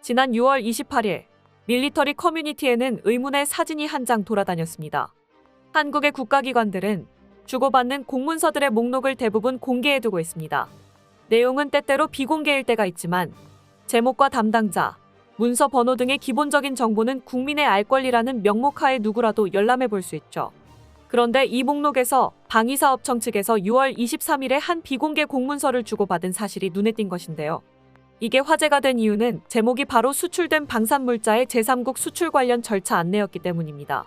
지난 6월 28일 밀리터리 커뮤니티에는 의문의 사진이 한 장 돌아다녔습니다. 한국의 국가기관들은 주고받는 공문서들의 목록을 대부분 공개해두고 있습니다. 내용은 때때로 비공개일 때가 있지만 제목과 담당자, 문서 번호 등의 기본적인 정보는 국민의 알 권리라는 명목하에 누구라도 열람해 볼 수 있죠. 그런데 이 목록에서 방위사업청 측에서 6월 23일에 한 비공개 공문서를 주고받은 사실이 눈에 띈 것인데요. 이게 화제가 된 이유는 제목이 바로 수출된 방산물자의 제3국 수출 관련 절차 안내였기 때문입니다.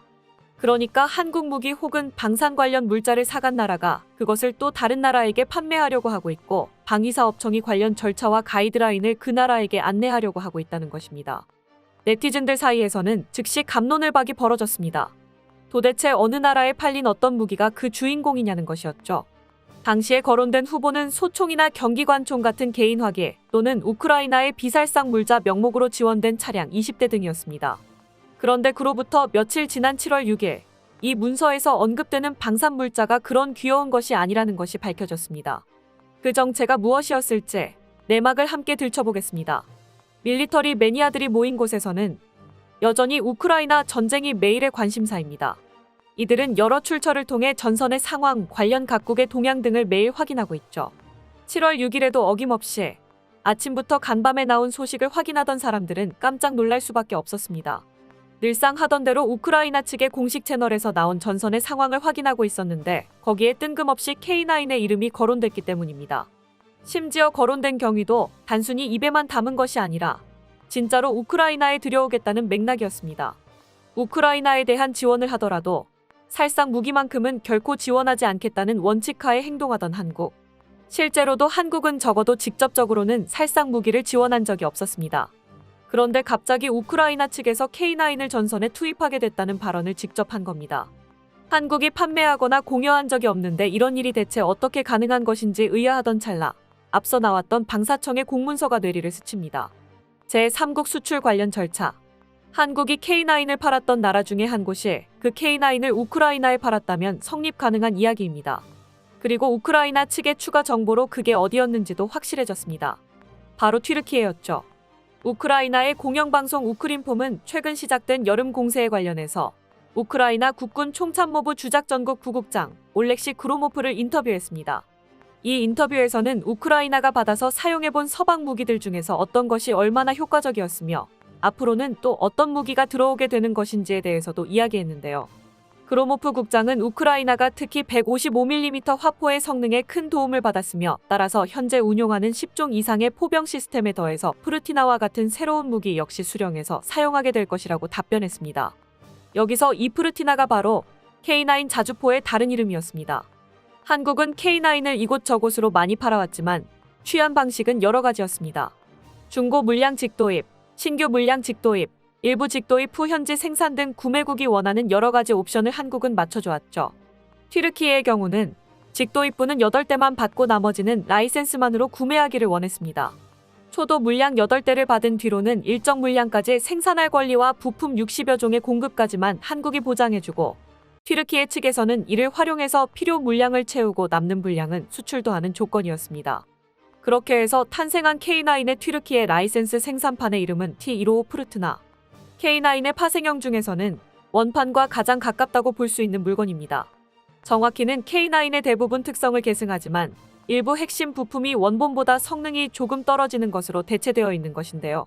그러니까 한국 무기 혹은 방산 관련 물자를 사간 나라가 그것을 또 다른 나라에게 판매하려고 하고 있고 방위사업청이 관련 절차와 가이드라인을 그 나라에게 안내하려고 하고 있다는 것입니다. 네티즌들 사이에서는 즉시 갑론을박이 벌어졌습니다. 도대체 어느 나라에 팔린 어떤 무기가 그 주인공이냐는 것이었죠. 당시에 거론된 후보는 소총이나 경기관총 같은 개인 화기 또는 우크라이나의 비살상 물자 명목으로 지원된 차량 20대 등이었습니다. 그런데 그로부터 며칠 지난 7월 6일 이 문서에서 언급되는 방산 물자가 그런 귀여운 것이 아니라는 것이 밝혀졌습니다. 그 정체가 무엇이었을지 내막을 함께 들춰보겠습니다. 밀리터리 매니아들이 모인 곳에서는 여전히 우크라이나 전쟁이 매일의 관심사입니다. 이들은 여러 출처를 통해 전선의 상황, 관련 각국의 동향 등을 매일 확인하고 있죠. 7월 6일에도 어김없이 아침부터 간밤에 나온 소식을 확인하던 사람들은 깜짝 놀랄 수밖에 없었습니다. 늘상 하던 대로 우크라이나 측의 공식 채널에서 나온 전선의 상황을 확인하고 있었는데 거기에 뜬금없이 K9의 이름이 거론됐기 때문입니다. 심지어 거론된 경위도 단순히 입에만 담은 것이 아니라 진짜로 우크라이나에 들여오겠다는 맥락이었습니다. 우크라이나에 대한 지원을 하더라도 살상 무기만큼은 결코 지원하지 않겠다는 원칙하에 행동하던 한국. 실제로도 한국은 적어도 직접적으로는 살상 무기를 지원한 적이 없었습니다. 그런데 갑자기 우크라이나 측에서 K9을 전선에 투입하게 됐다는 발언을 직접 한 겁니다. 한국이 판매하거나 공여한 적이 없는데 이런 일이 대체 어떻게 가능한 것인지 의아하던 찰나 앞서 나왔던 방사청의 공문서가 뇌리를 스칩니다. 제3국 수출 관련 절차. 한국이 K9을 팔았던 나라 중에 한 곳이 그 K9을 우크라이나에 팔았다면 성립 가능한 이야기입니다. 그리고 우크라이나 측의 추가 정보로 그게 어디였는지도 확실해졌습니다. 바로 튀르키예였죠. 우크라이나의 공영방송 우크린폼은 최근 시작된 여름 공세에 관련해서 우크라이나 국군 총참모부 주작전국 부국장 올렉시 그로모프를 인터뷰했습니다. 이 인터뷰에서는 우크라이나가 받아서 사용해본 서방 무기들 중에서 어떤 것이 얼마나 효과적이었으며 앞으로는 또 어떤 무기가 들어오게 되는 것인지에 대해서도 이야기했는데요. 그로모프 국장은 우크라이나가 특히 155mm 화포의 성능에 큰 도움을 받았으며 따라서 현재 운용하는 10종 이상의 포병 시스템에 더해서 프르티나와 같은 새로운 무기 역시 수령해서 사용하게 될 것이라고 답변했습니다. 여기서 이 프르티나가 바로 K9 자주포의 다른 이름이었습니다. 한국은 K9을 이곳저곳으로 많이 팔아왔지만 취한 방식은 여러 가지였습니다. 중고 물량 직도입, 신규 물량 직도입, 일부 직도입 후 현지 생산 등 구매국이 원하는 여러 가지 옵션을 한국은 맞춰줘왔죠. 튀르키예의 경우는 직도입부는 8대만 받고 나머지는 라이센스만으로 구매하기를 원했습니다. 초도 물량 8대를 받은 뒤로는 일정 물량까지 생산할 권리와 부품 60여 종의 공급까지만 한국이 보장해주고 튀르키예 측에서는 이를 활용해서 필요 물량을 채우고 남는 분량은 수출도 하는 조건이었습니다. 그렇게 해서 탄생한 K9의 튀르키예 라이센스 생산판의 이름은 T155 프르트나. K9의 파생형 중에서는 원판과 가장 가깝다고 볼 수 있는 물건입니다. 정확히는 K9의 대부분 특성을 계승하지만 일부 핵심 부품이 원본보다 성능이 조금 떨어지는 것으로 대체되어 있는 것인데요.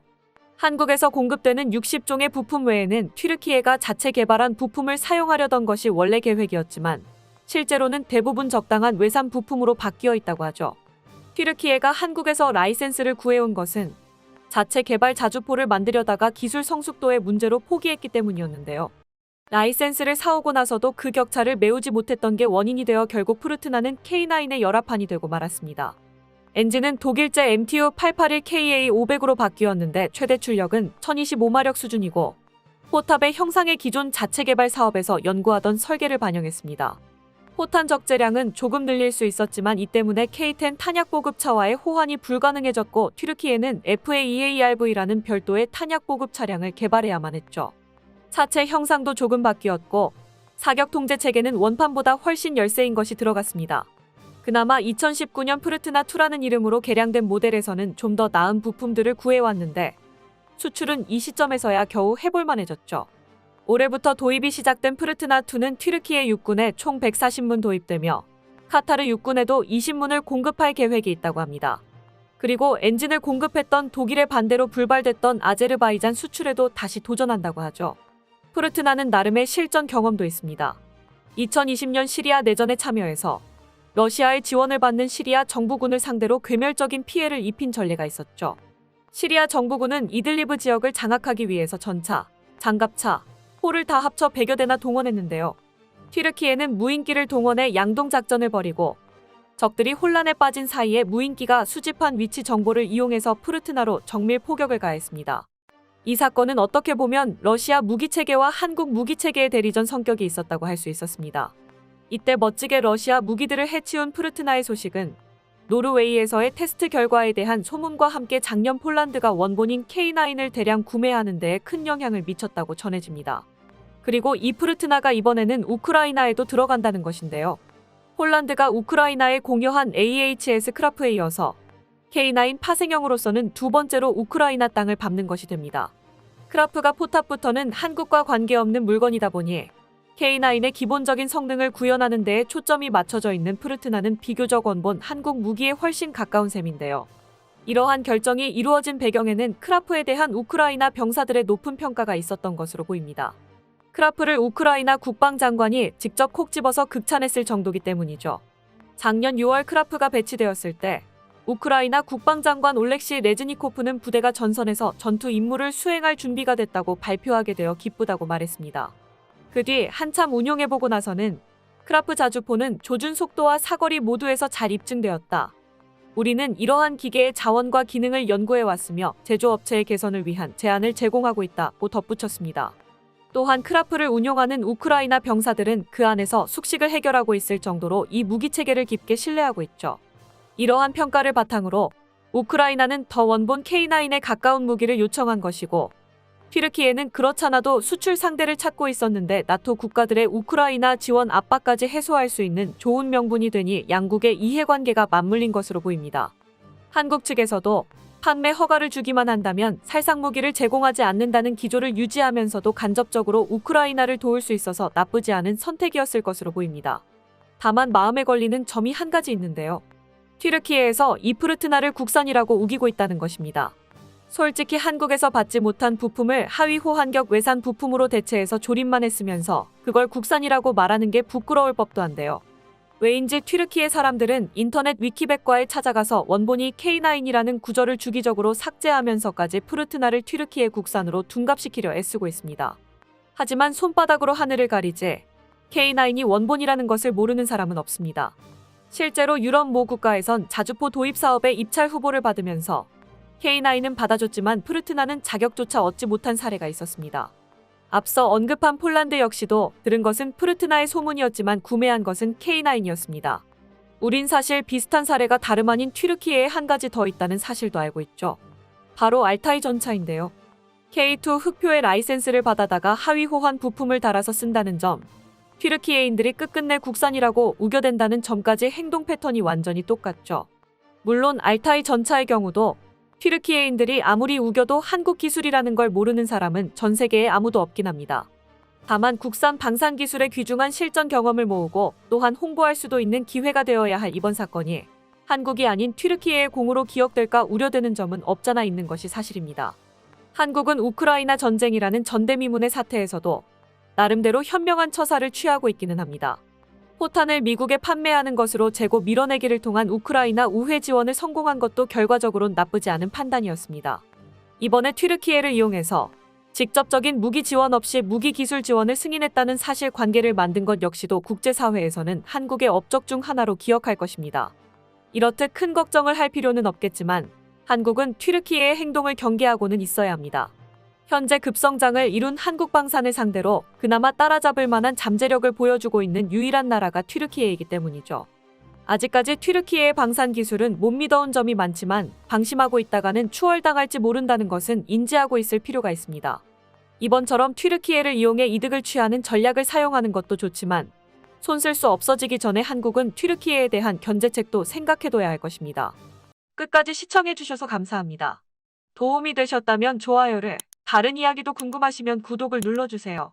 한국에서 공급되는 60종의 부품 외에는 튀르키예가 자체 개발한 부품을 사용하려던 것이 원래 계획이었지만 실제로는 대부분 적당한 외산 부품으로 바뀌어 있다고 하죠. 튀르키예가 한국에서 라이센스를 구해온 것은 자체 개발 자주포를 만들려다가 기술 성숙도의 문제로 포기했기 때문이었는데요. 라이센스를 사오고 나서도 그 격차를 메우지 못했던 게 원인이 되어 결국 프르트나는 K9의 열합판이 되고 말았습니다. 엔진은 독일제 MTU 881KA 500으로 바뀌었는데 최대 출력은 1025마력 수준이고 포탑의 형상의 기존 자체 개발 사업에서 연구하던 설계를 반영했습니다. 포탄 적재량은 조금 늘릴 수 있었지만 이 때문에 K10 탄약 보급차와의 호환이 불가능해졌고 튀르키예는 FA-EARV라는 별도의 탄약 보급 차량을 개발해야만 했죠. 차체 형상도 조금 바뀌었고 사격 통제 체계는 원판보다 훨씬 열세인 것이 들어갔습니다. 그나마 2019년 프르트나2라는 이름으로 개량된 모델에서는 좀 더 나은 부품들을 구해왔는데 수출은 이 시점에서야 겨우 해볼 만해졌죠. 올해부터 도입이 시작된 프르트나2는 튀르키예 육군에 총 140문 도입되며 카타르 육군에도 20문을 공급할 계획이 있다고 합니다. 그리고 엔진을 공급했던 독일의 반대로 불발됐던 아제르바이잔 수출에도 다시 도전한다고 하죠. 프르트나는 나름의 실전 경험도 있습니다. 2020년 시리아 내전에 참여해서 러시아의 지원을 받는 시리아 정부군을 상대로 괴멸적인 피해를 입힌 전례가 있었죠. 시리아 정부군은 이들리브 지역을 장악하기 위해서 전차, 장갑차, 포를 다 합쳐 100여 대나 동원했는데요. 튀르키예는 무인기를 동원해 양동작전을 벌이고 적들이 혼란에 빠진 사이에 무인기가 수집한 위치 정보를 이용해서 프르트나로 정밀 포격을 가했습니다. 이 사건은 어떻게 보면 러시아 무기체계와 한국 무기체계의 대리전 성격이 있었다고 할 수 있었습니다. 이때 멋지게 러시아 무기들을 해치운 프르트나의 소식은 노르웨이에서의 테스트 결과에 대한 소문과 함께 작년 폴란드가 원본인 K9을 대량 구매하는 데에 큰 영향을 미쳤다고 전해집니다. 그리고 이 프르트나가 이번에는 우크라이나에도 들어간다는 것인데요. 폴란드가 우크라이나에 공여한 AHS 크라프에 이어서 K9 파생형으로서는 두 번째로 우크라이나 땅을 밟는 것이 됩니다. 크라프가 포탑부터는 한국과 관계없는 물건이다 보니 K9의 기본적인 성능을 구현하는 데에 초점이 맞춰져 있는 프르트나는 비교적 원본 한국 무기에 훨씬 가까운 셈인데요. 이러한 결정이 이루어진 배경에는 크라프에 대한 우크라이나 병사들의 높은 평가가 있었던 것으로 보입니다. 크라프를 우크라이나 국방장관이 직접 콕 집어서 극찬했을 정도기 때문이죠. 작년 6월 크라프가 배치되었을 때 우크라이나 국방장관 올렉시 레즈니코프는 부대가 전선에서 전투 임무를 수행할 준비가 됐다고 발표하게 되어 기쁘다고 말했습니다. 그 뒤 한참 운용해보고 나서는 크라프 자주포는 조준 속도와 사거리 모두에서 잘 입증되었다. 우리는 이러한 기계의 자원과 기능을 연구해왔으며 제조업체의 개선을 위한 제안을 제공하고 있다고 덧붙였습니다. 또한 크라프를 운용하는 우크라이나 병사들은 그 안에서 숙식을 해결하고 있을 정도로 이 무기체계를 깊게 신뢰하고 있죠. 이러한 평가를 바탕으로 우크라이나는 더 원본 K9에 가까운 무기를 요청한 것이고 튀르키예는 그렇잖아도 수출 상대를 찾고 있었는데 나토 국가들의 우크라이나 지원 압박까지 해소할 수 있는 좋은 명분이 되니 양국의 이해관계가 맞물린 것으로 보입니다. 한국 측에서도 판매 허가를 주기만 한다면 살상무기를 제공하지 않는다는 기조를 유지하면서도 간접적으로 우크라이나를 도울 수 있어서 나쁘지 않은 선택이었을 것으로 보입니다. 다만 마음에 걸리는 점이 한 가지 있는데요. 튀르키예에서 이 프르트나를 국산이라고 우기고 있다는 것입니다. 솔직히 한국에서 받지 못한 부품을 하위 호환격 외산 부품으로 대체해서 조립만 했으면서 그걸 국산이라고 말하는 게 부끄러울 법도 한데요. 왜인지 튀르키예 사람들은 인터넷 위키백과에 찾아가서 원본이 K9이라는 구절을 주기적으로 삭제하면서까지 프르트나를 튀르키예 국산으로 둔갑시키려 애쓰고 있습니다. 하지만 손바닥으로 하늘을 가리지 K9이 원본이라는 것을 모르는 사람은 없습니다. 실제로 유럽 모 국가에선 자주포 도입 사업에 입찰 후보를 받으면서 K9은 받아줬지만 프르트나는 자격조차 얻지 못한 사례가 있었습니다. 앞서 언급한 폴란드 역시도 들은 것은 프르트나의 소문이었지만 구매한 것은 K9이었습니다. 우린 사실 비슷한 사례가 다름 아닌 튀르키예에 한 가지 더 있다는 사실도 알고 있죠. 바로 알타이 전차인데요. K2 흑표의 라이센스를 받아다가 하위 호환 부품을 달아서 쓴다는 점, 튀르키예인들이 끝끝내 국산이라고 우겨댄다는 점까지 행동 패턴이 완전히 똑같죠. 물론 알타이 전차의 경우도 튀르키예인들이 아무리 우겨도 한국 기술이라는 걸 모르는 사람은 전 세계에 아무도 없긴 합니다. 다만 국산 방산 기술의 귀중한 실전 경험을 모으고 또한 홍보할 수도 있는 기회가 되어야 할 이번 사건이 한국이 아닌 튀르키예의 공으로 기억될까 우려되는 점은 없잖아 있는 것이 사실입니다. 한국은 우크라이나 전쟁이라는 전대미문의 사태에서도 나름대로 현명한 처사를 취하고 있기는 합니다. 포탄을 미국에 판매하는 것으로 재고 밀어내기를 통한 우크라이나 우회 지원을 성공한 것도 결과적으로는 나쁘지 않은 판단이었습니다. 이번에 튀르키예를 이용해서 직접적인 무기 지원 없이 무기 기술 지원을 승인했다는 사실관계를 만든 것 역시도 국제사회에서는 한국의 업적 중 하나로 기억할 것입니다. 이렇듯 큰 걱정을 할 필요는 없겠지만 한국은 튀르키예의 행동을 경계하고는 있어야 합니다. 현재 급성장을 이룬 한국 방산을 상대로 그나마 따라잡을 만한 잠재력을 보여주고 있는 유일한 나라가 튀르키예이기 때문이죠. 아직까지 튀르키예의 방산 기술은 못 믿어온 점이 많지만 방심하고 있다가는 추월당할지 모른다는 것은 인지하고 있을 필요가 있습니다. 이번처럼 튀르키예를 이용해 이득을 취하는 전략을 사용하는 것도 좋지만 손 쓸 수 없어지기 전에 한국은 튀르키예에 대한 견제책도 생각해둬야 할 것입니다. 끝까지 시청해주셔서 감사합니다. 도움이 되셨다면 좋아요를, 다른 이야기도 궁금하시면 구독을 눌러주세요.